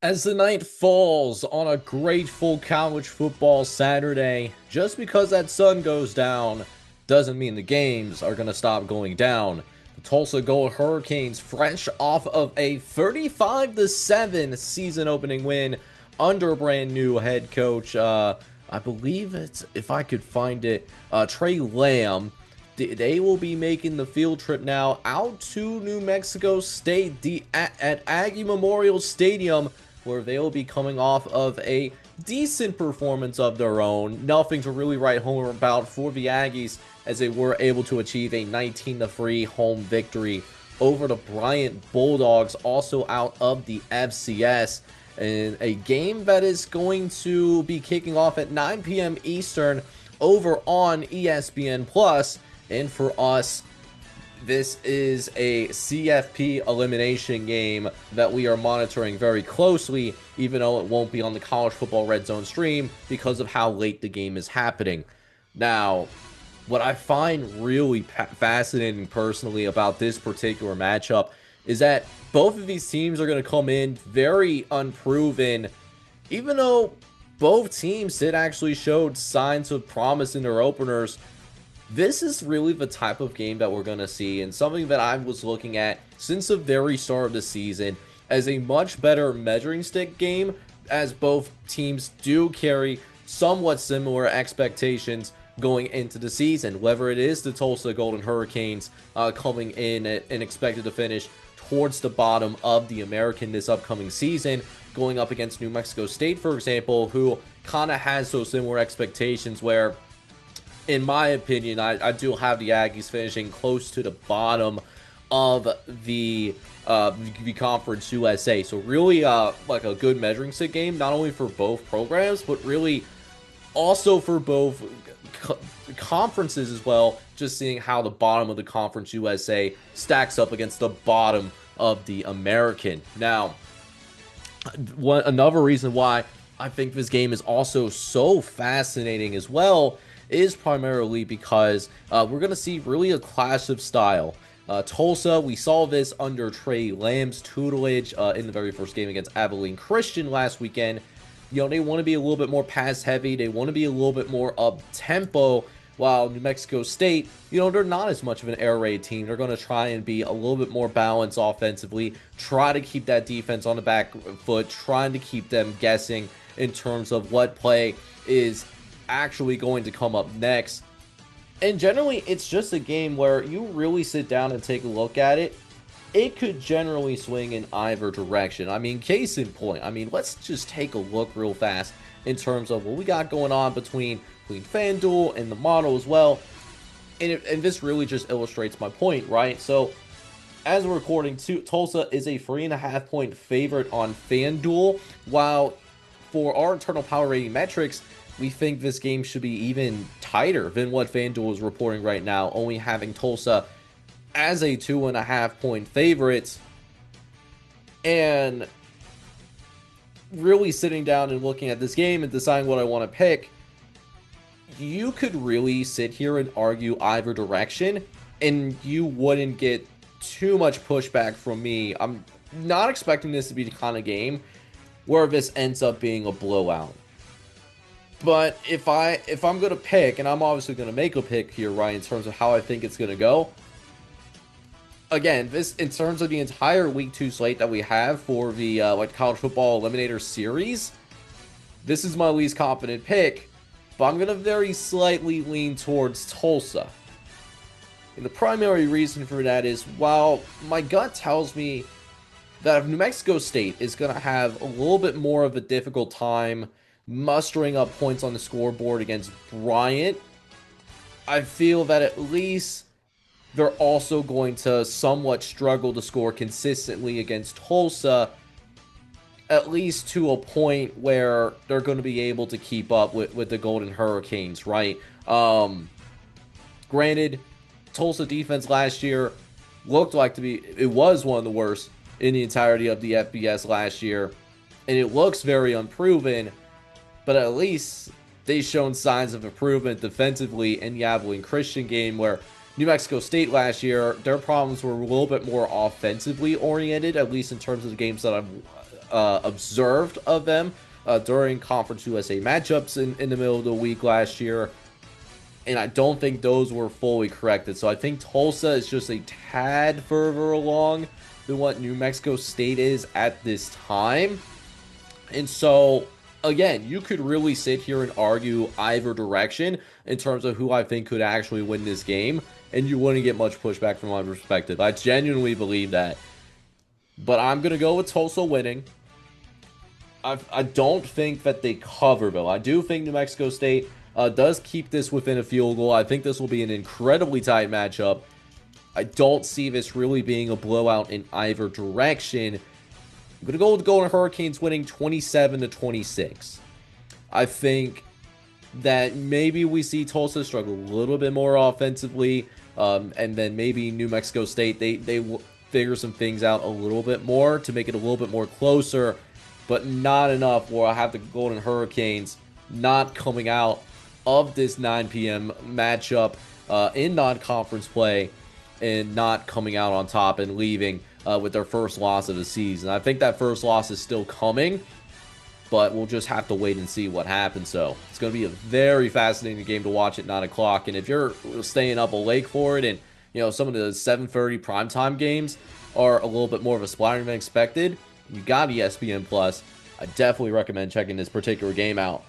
As the night falls on a grateful college football Saturday, just because that sun goes down doesn't mean the games are going to stop going down. The Tulsa Gold Hurricanes, fresh off of a 35-7 season opening win under brand new head coach, I believe it's, if I could find it, Trey Lamb. They will be making the field trip now out to New Mexico State at Aggie Memorial Stadium, where they will be coming off of a decent performance of their own. Nothing to really write home about for the Aggies, as they were able to achieve a 19-3 home victory over the Bryant Bulldogs, also out of the FCS. In a game that is going to be kicking off at 9 p.m. Eastern over on ESPN Plus. And for us, this is a CFP elimination game that we are monitoring very closely, even though it won't be on the College Football Redzone stream because of how late the game is happening. Now, what I find really fascinating personally about this particular matchup is that both of these teams are going to come in very unproven, even though both teams did actually show signs of promise in their openers. This is really the type of game that we're going to see, and something that I was looking at since the very start of the season as a much better measuring stick game, as both teams do carry somewhat similar expectations going into the season. Whether it is the Tulsa Golden Hurricanes coming in and expected to finish towards the bottom of the American this upcoming season, going up against New Mexico State, for example, who kind of has those similar expectations where, in my opinion, I do have the Aggies finishing close to the bottom of the Conference USA. So really like a good measuring stick game, not only for both programs, but really also for both conferences as well, just seeing how the bottom of the Conference USA stacks up against the bottom of the American. Now, another reason why I think this game is also so fascinating as well is primarily because we're going to see really a clash of style. Tulsa, we saw this under Trey Lamb's tutelage in the very first game against Abilene Christian last weekend. You know, they want to be a little bit more pass heavy. They want to be a little bit more up tempo, while New Mexico State, you know, they're not as much of an air raid team. They're going to try and be a little bit more balanced offensively, try to keep that defense on the back foot, trying to keep them guessing in terms of what play is actually going to come up next. And generally, it's just a game where you really sit down and take a look at it. It could generally swing in either direction. I mean, case in point, I mean, let's just take a look real fast in terms of what we got going on between FanDuel and the model as well. And this really just illustrates my point, right? So, as we're recording, Tulsa is a 3.5 point favorite on FanDuel, while for our internal power rating metrics, we think this game should be even tighter than what FanDuel is reporting right now, only having Tulsa as a 2.5 point favorite. And really sitting down and looking at this game and deciding what I want to pick, you could really sit here and argue either direction, and you wouldn't get too much pushback from me. I'm not expecting this to be the kind of game where this ends up being a blowout. But if I'm going to pick, and I'm obviously going to make a pick here, right, in terms of how I think it's going to go. Again, this, in terms of the entire Week 2 slate that we have for the College Football Eliminator Series, this is my least confident pick, but I'm going to very slightly lean towards Tulsa. And the primary reason for that is, while my gut tells me that if New Mexico State is going to have a little bit more of a difficult time mustering up points on the scoreboard against Bryant, I feel that at least they're also going to somewhat struggle to score consistently against Tulsa, at least to a point where they're going to be able to keep up with the Golden Hurricanes, right? Granted, Tulsa defense last year looked like it was one of the worst in the entirety of the FBS last year, and it looks very unproven, but at least they've shown signs of improvement defensively in the Abilene Christian game, where New Mexico State last year, their problems were a little bit more offensively oriented, at least in terms of the games that observed of them during Conference USA matchups in the middle of the week last year. And I don't think those were fully corrected. So I think Tulsa is just a tad further along than what New Mexico State is at this time. And so, again, you could really sit here and argue either direction in terms of who I think could actually win this game, and you wouldn't get much pushback from my perspective. I genuinely believe that. But I'm going to go with Tulsa winning. I don't think that they cover, though. I do think New Mexico State does keep this within a field goal. I think this will be an incredibly tight matchup. I don't see this really being a blowout in either direction. I'm going to go with the Golden Hurricanes winning 27-26. I think that maybe we see Tulsa struggle a little bit more offensively, and then maybe New Mexico State, they will figure some things out a little bit more to make it a little bit more closer, but not enough where I have the Golden Hurricanes not coming out of this 9 p.m. matchup in non-conference play and not coming out on top and leaving with their first loss of the season. I think that first loss is still coming, but we'll just have to wait and see what happens. So it's going to be a very fascinating game to watch at 9 o'clock. And if you're staying up late for it, and some of the 7:30 primetime games are a little bit more of a splatter than expected, you got ESPN Plus, I definitely recommend checking this particular game out.